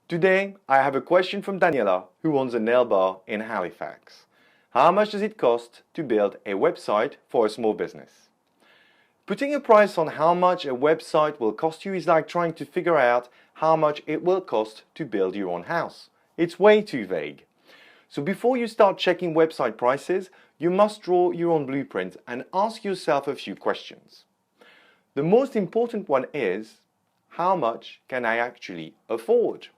Today, I have a question from Daniela, who owns a nail bar in Halifax. How much does it cost to build a website for a small business? Putting a price on how much a website will cost you is like trying to figure out how much it will cost to build your own house. It's way too vague. So before you start checking website prices, you must draw your own blueprint and ask yourself a few questions. The most important one is, how much can I actually afford?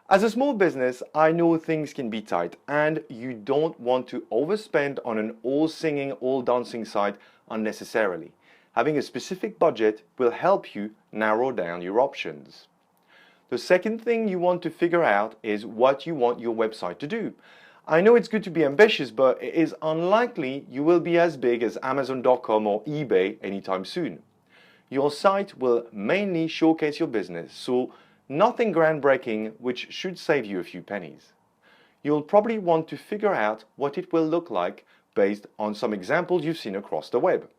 As a small business, I know things can be tight and you don't want to overspend on an all-singing, all-dancing site unnecessarily. Having a specific budget will help you narrow down your options. The second thing you want to figure out is what you want your website to do. I know it's good to be ambitious, but it is unlikely you will be as big as Amazon.com or eBay anytime soon. Your site will mainly showcase your business, so nothing groundbreaking, which should save you a few pennies. You'll probably want to figure out what it will look like based on some examples you've seen across the web.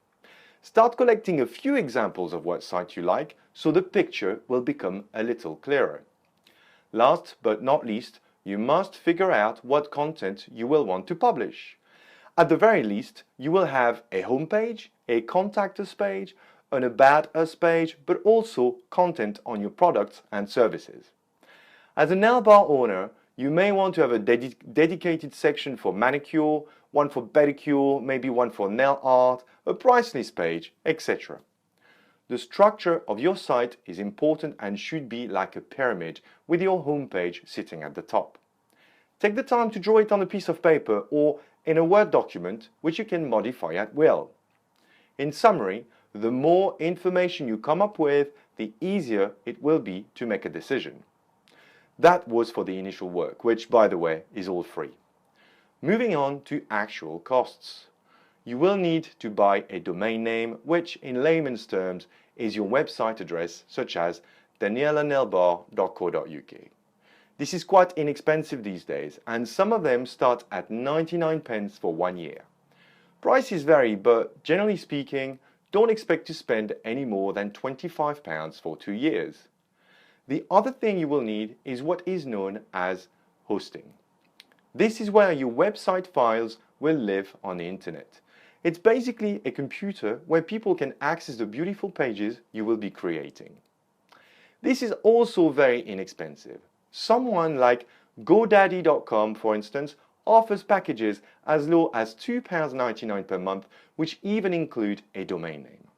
Start collecting a few examples of what site you like so the picture will become a little clearer. Last but not least, you must figure out what content you will want to publish. At the very least, you will have a homepage, a contact us page, an About Us page, but also content on your products and services. As a nail bar owner, you may want to have a dedicated section for manicure, one for pedicure, maybe one for nail art, a price list page, etc. The structure of your site is important and should be like a pyramid with your homepage sitting at the top. Take the time to draw it on a piece of paper or in a Word document, which you can modify at will. In summary, the more information you come up with, the easier it will be to make a decision. That was for the initial work, which, by the way, is all free. Moving on to actual costs. You will need to buy a domain name, which in layman's terms is your website address, such as danielanailbar.co.uk. This is quite inexpensive these days, and some of them start at 99 pence for 1 year. Prices vary, but generally speaking, don't expect to spend any more than £25 for 2 years. The other thing you will need is what is known as hosting. This is where your website files will live on the internet. It's basically a computer where people can access the beautiful pages you will be creating. This is also very inexpensive. Someone like GoDaddy.com, for instance, offers packages as low as £2.99 per month, which even include a domain name.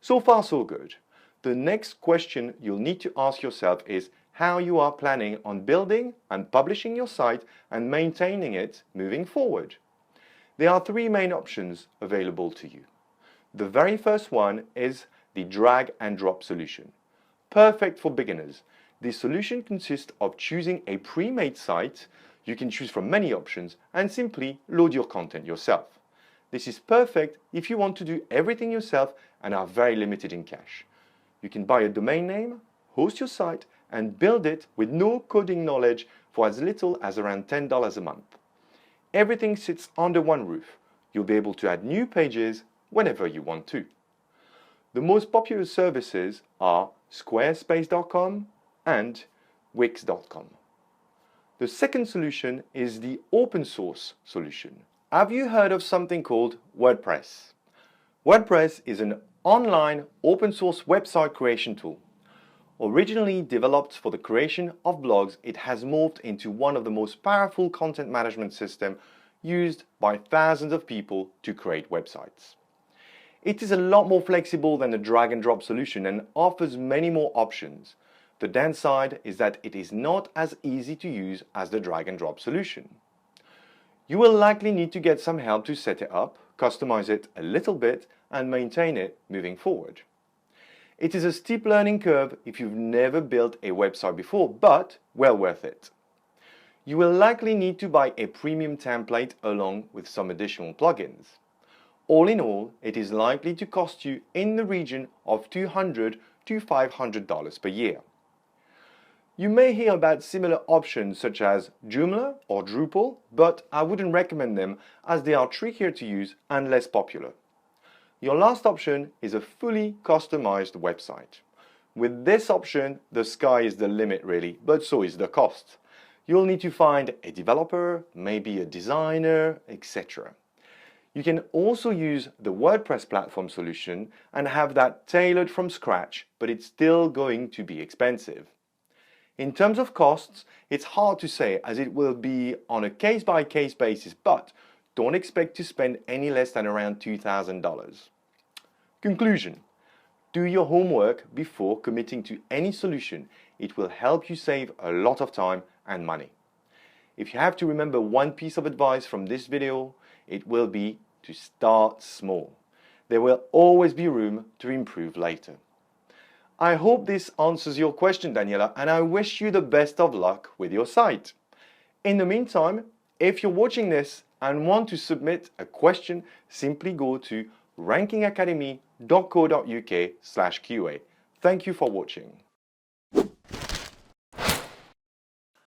So far, so good. The next question you'll need to ask yourself is how you are planning on building and publishing your site and maintaining it moving forward. There are three main options available to you. The very first one is the drag and drop solution. Perfect for beginners. This solution consists of choosing a pre-made site. You can choose from many options and simply load your content yourself. This is perfect if you want to do everything yourself and are very limited in cash. You can buy a domain name, host your site, and build it with no coding knowledge for as little as around $10 a month. Everything sits under one roof. You'll be able to add new pages whenever you want to. The most popular services are squarespace.com and wix.com. The second solution is the open source solution. Have you heard of something called WordPress? WordPress is an online open source website creation tool. Originally developed for the creation of blogs, it has morphed into one of the most powerful content management systems used by thousands of people to create websites. It is a lot more flexible than the drag and drop solution and offers many more options. The downside is that it is not as easy to use as the drag and drop solution. You will likely need to get some help to set it up, customize it a little bit, and maintain it moving forward. It is a steep learning curve if you've never built a website before, but well worth it. You will likely need to buy a premium template along with some additional plugins. All in all, it is likely to cost you in the region of $200 to $500 per year. You may hear about similar options such as Joomla or Drupal, but I wouldn't recommend them as they are trickier to use and less popular. Your last option is a fully customized website. With this option, the sky is the limit really, but so is the cost. You'll need to find a developer, maybe a designer, etc. You can also use the WordPress platform solution and have that tailored from scratch, but it's still going to be expensive. In terms of costs, it's hard to say as it will be on a case-by-case basis, but don't expect to spend any less than around $2,000. Conclusion. Do your homework before committing to any solution. It will help you save a lot of time and money. If you have to remember one piece of advice from this video, it will be to start small. There will always be room to improve later. I hope this answers your question, Daniela, and I wish you the best of luck with your site. In the meantime, if you're watching this and want to submit a question, simply go to rankingacademy.co.uk/QA. Thank you for watching.